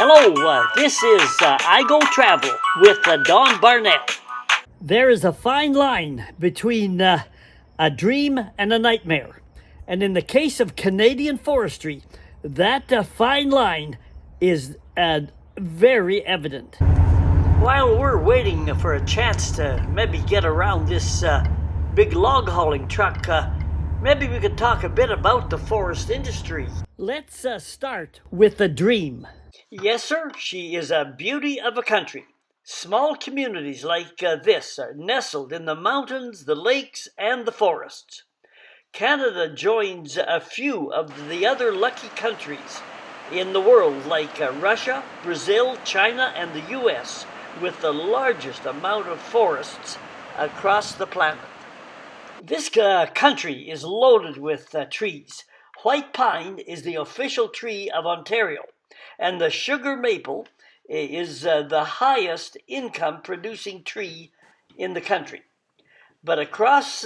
Hello, this is I Go Travel with Don Barnett. There is a fine line between a dream and a nightmare. And in the case of Canadian forestry, that fine line is very evident. While we're waiting for a chance to maybe get around this big log hauling truck, maybe we could talk a bit about the forest industry. Let's start with the dream. Yes, sir, she is a beauty of a country. Small communities like this are nestled in the mountains, the lakes, and the forests. Canada joins a few of the other lucky countries in the world like Russia, Brazil, China, and the US, with the largest amount of forests across the planet. This country is loaded with trees. White pine is the official tree of Ontario, and the sugar maple is the highest income producing tree in the country. But across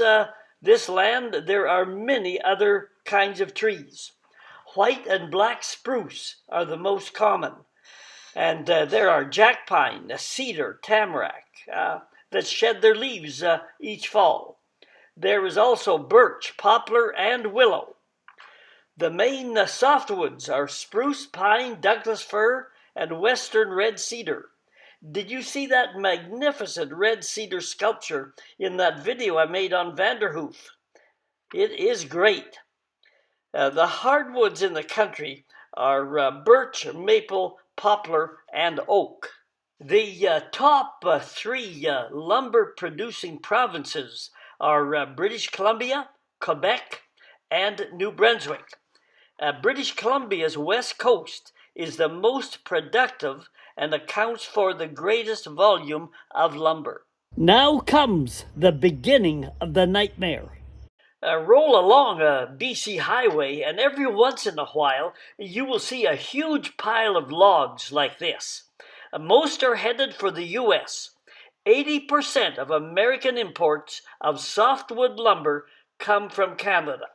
this land, there are many other kinds of trees. White and black spruce are the most common. And there are jack pine, cedar, tamarack that shed their leaves each fall. There is also birch, poplar, and willow. The main softwoods are spruce, pine, Douglas fir, and western red cedar. Did you see that magnificent red cedar sculpture in that video I made on Vanderhoof? It is great. The hardwoods in the country are birch, maple, poplar, and oak. The top three lumber-producing provinces are British Columbia, Quebec, and New Brunswick. British Columbia's west coast is the most productive and accounts for the greatest volume of lumber. Now comes the beginning of the nightmare. Roll along a BC highway, and every once in a while you will see a huge pile of logs like this. Most are headed for the US. 80% of American imports of softwood lumber come from Canada.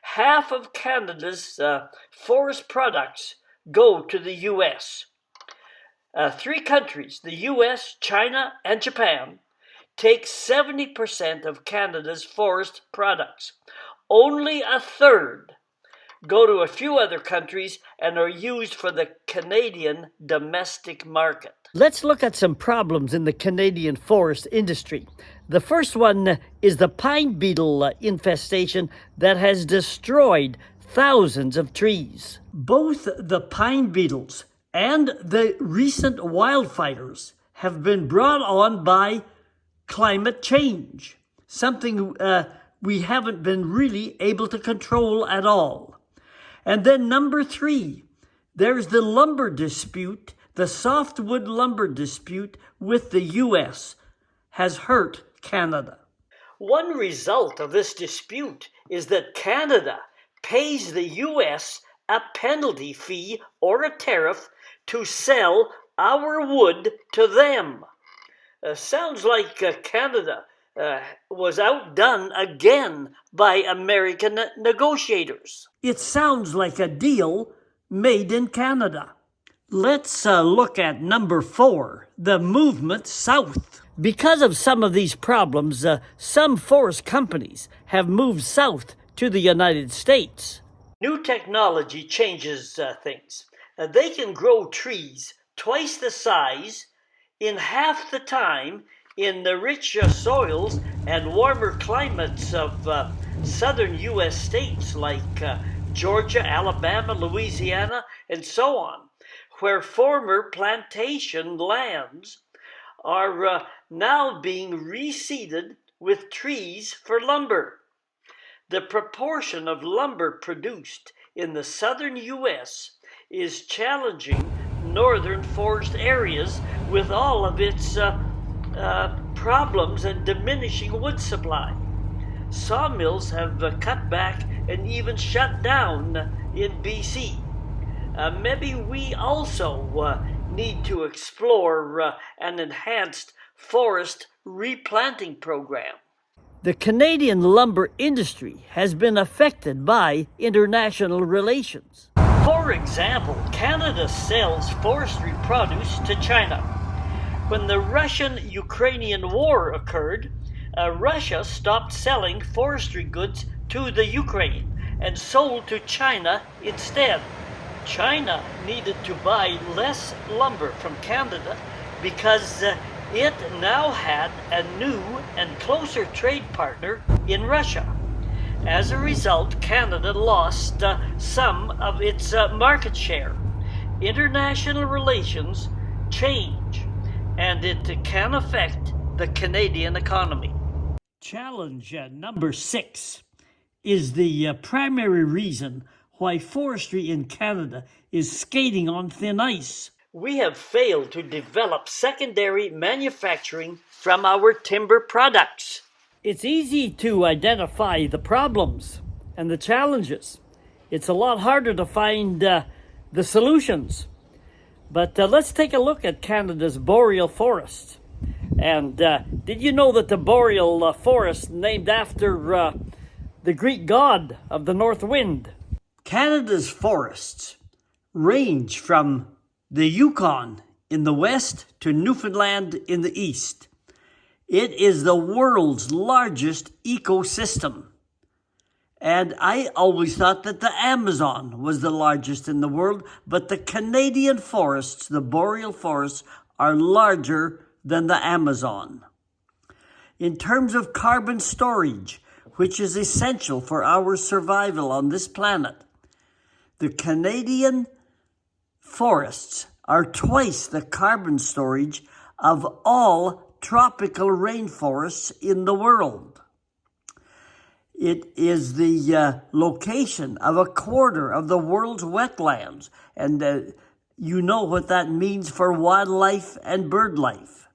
Half of Canada's forest products go to the US. Three countries, the US, China, and Japan, take 70% of Canada's forest products. Only a third go to a few other countries and are used for the Canadian domestic market. Let's look at some problems in the Canadian forest industry. The first one is the pine beetle infestation that has destroyed thousands of trees. Both the pine beetles and the recent wildfires have been brought on by climate change, something we haven't been really able to control at all. And then number three, there's the lumber dispute. The softwood lumber dispute with the US has hurt Canada. One result of this dispute is that Canada pays the US a penalty fee or a tariff to sell our wood to them. Sounds like Canada was outdone again by American negotiators. It sounds like a deal made in Canada. Let's look at number 4, the movement south. Because of some of these problems, some forest companies have moved south to the United States. New technology changes things. They can grow trees twice the size in half the time in the rich soils and warmer climates of southern U.S. states like Georgia, Alabama, Louisiana, and so on, where former plantation lands are now being reseeded with trees for lumber. The proportion of lumber produced in the southern U.S. is challenging northern forest areas with all of its problems and diminishing wood supply. Sawmills have cut back and even shut down in BC. Maybe we also need to explore an enhanced forest replanting program. The Canadian lumber industry has been affected by international relations. For example, Canada sells forestry produce to China. When the Russian-Ukrainian war occurred, Russia stopped selling forestry goods to the Ukraine and sold to China instead. China needed to buy less lumber from Canada because it now had a new and closer trade partner in Russia. As a result, Canada lost some of its market share. International relations change, and it can affect the Canadian economy. Challenge number 6 is the primary reason why forestry in Canada is skating on thin ice. We have failed to develop secondary manufacturing from our timber products. It's easy to identify the problems and the challenges. It's a lot harder to find the solutions. But let's take a look at Canada's Boreal Forest. And did you know that the Boreal Forest, named after the Greek god of the north wind? Canada's forests range from the Yukon in the west to Newfoundland in the east. It is the world's largest ecosystem. And I always thought that the Amazon was the largest in the world, but the Canadian forests, the boreal forests, are larger than the Amazon. In terms of carbon storage, which is essential for our survival on this planet, the Canadian forests are twice the carbon storage of all tropical rainforests in the world. It is the location of a quarter of the world's wetlands, and you know what that means for wildlife and bird life.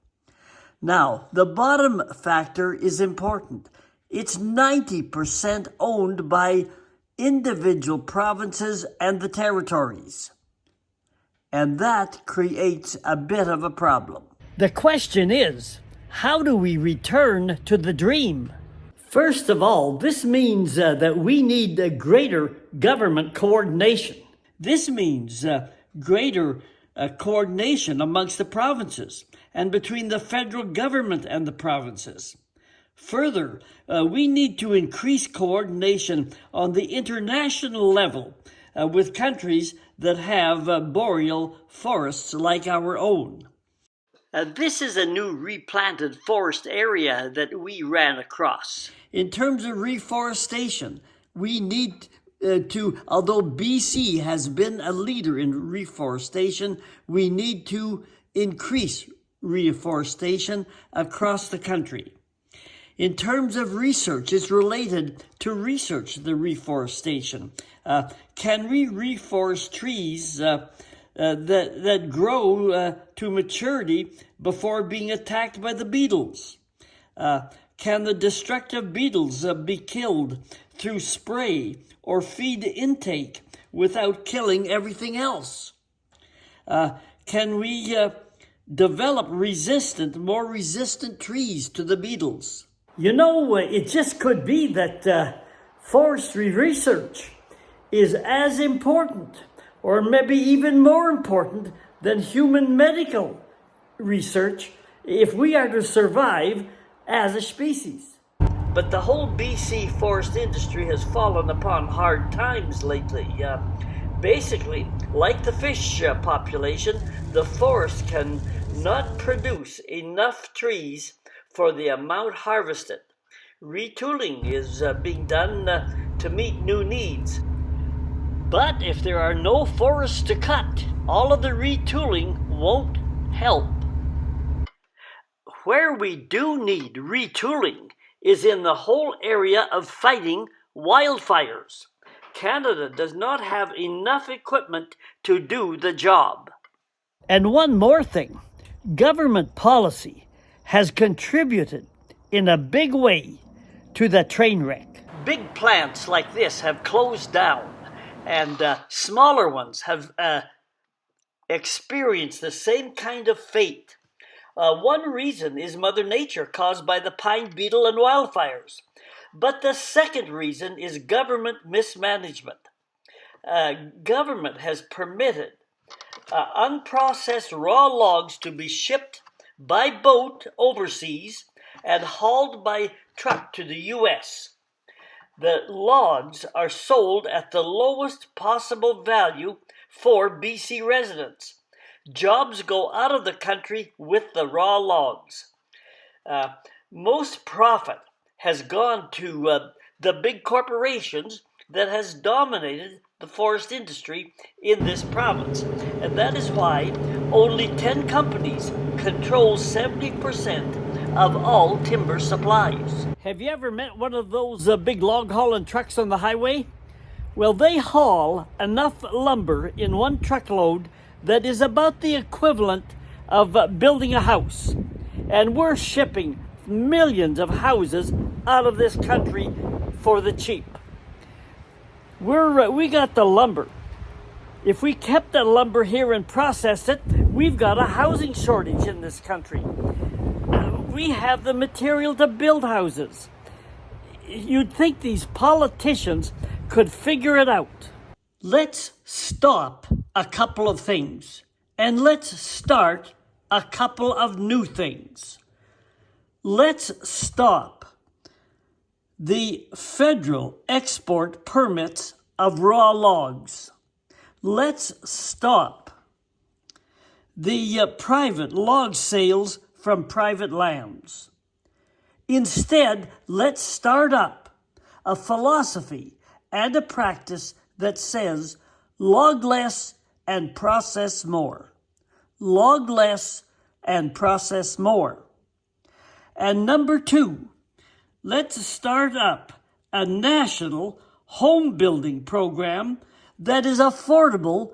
Now, the bottom factor is important. It's 90% owned by individual provinces and the territories. And that creates a bit of a problem. The question is, how do we return to the dream? First of all, this means that we need a greater government coordination. This means greater coordination amongst the provinces and between the federal government and the provinces. Further, we need to increase coordination on the international level with countries that have boreal forests like our own. This is a new replanted forest area that we ran across. In terms of reforestation, we need although BC has been a leader in reforestation, we need to increase reforestation across the country. In terms of research, it's related to research, the reforestation. Can we reforest trees that grow to maturity before being attacked by the beetles? Can the destructive beetles be killed through spray or feed intake without killing everything else? Can we develop more resistant trees to the beetles? You know, it just could be that forestry research is as important, or maybe even more important, than human medical research if we are to survive as a species. But the whole BC forest industry has fallen upon hard times lately. Basically, like the fish population, the forest can not produce enough trees for the amount harvested. Retooling is being done to meet new needs. But if there are no forests to cut, all of the retooling won't help. Where we do need retooling is in the whole area of fighting wildfires. Canada does not have enough equipment to do the job. And one more thing, government policy has contributed in a big way to the train wreck. Big plants like this have closed down, and smaller ones have experienced the same kind of fate. One reason is Mother Nature caused by the pine beetle and wildfires. But the second reason is government mismanagement. government has permitted unprocessed raw logs to be shipped by boat overseas and hauled by truck to the U.S. The logs are sold at the lowest possible value for BC residents. Jobs go out of the country with the raw logs. Most profit has gone to the big corporations that has dominated the forest industry in this province. And that is why only 10 companies control 70% of all timber supplies. Have you ever met one of those big log hauling trucks on the highway? Well, they haul enough lumber in one truckload that is about the equivalent of building a house. And we're shipping millions of houses out of this country for the cheap. We got the lumber. If we kept the lumber here and processed it, we've got a housing shortage in this country. We have the material to build houses. You'd think these politicians could figure it out. Let's stop a couple of things, and let's start a couple of new things. Let's stop the federal export permits of raw logs. Let's stop the private log sales from private lands. Instead, let's start up a philosophy and a practice that says log less and process more. Log less and process more. And number 2, let's start up a national home building program that is affordable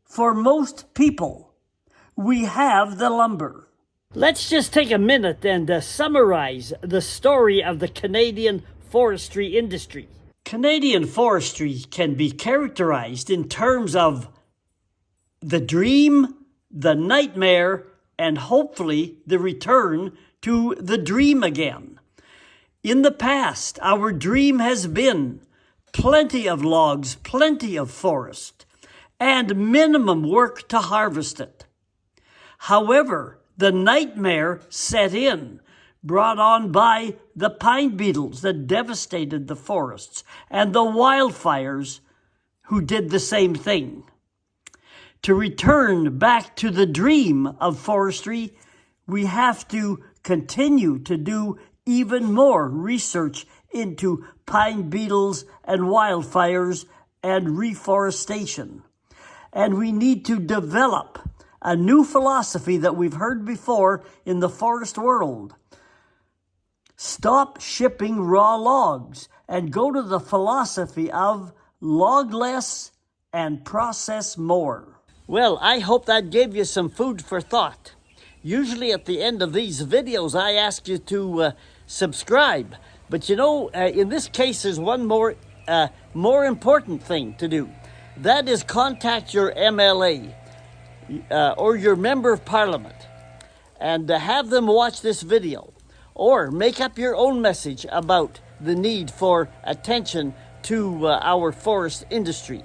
for most people. We have the lumber. Let's just take a minute and summarize the story of the Canadian forestry industry. Canadian forestry can be characterized in terms of the dream, the nightmare, and hopefully the return to the dream again. In the past, our dream has been plenty of logs, plenty of forest, and minimum work to harvest it. However, the nightmare set in, brought on by the pine beetles that devastated the forests and the wildfires who did the same thing. To return back to the dream of forestry, we have to continue to do even more research into pine beetles and wildfires and reforestation. And we need to develop a new philosophy that we've heard before in the forest world. Stop shipping raw logs and go to the philosophy of log less and process more. Well, I hope that gave you some food for thought. Usually at the end of these videos, I ask you to subscribe. But you know, in this case, there's one more important thing to do. That is contact your MLA or your member of parliament and have them watch this video, or make up your own message about the need for attention to our forest industry.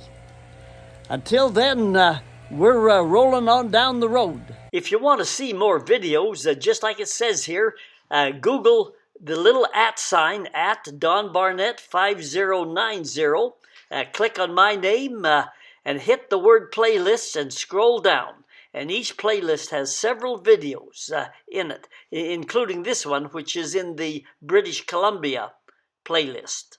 Until then, we're rolling on down the road. If you want to see more videos, just like it says here, Google the little @ at Don Barnett 5090. Click on my name and hit the word playlists and scroll down. And each playlist has several videos in it, including this one, which is in the British Columbia playlist.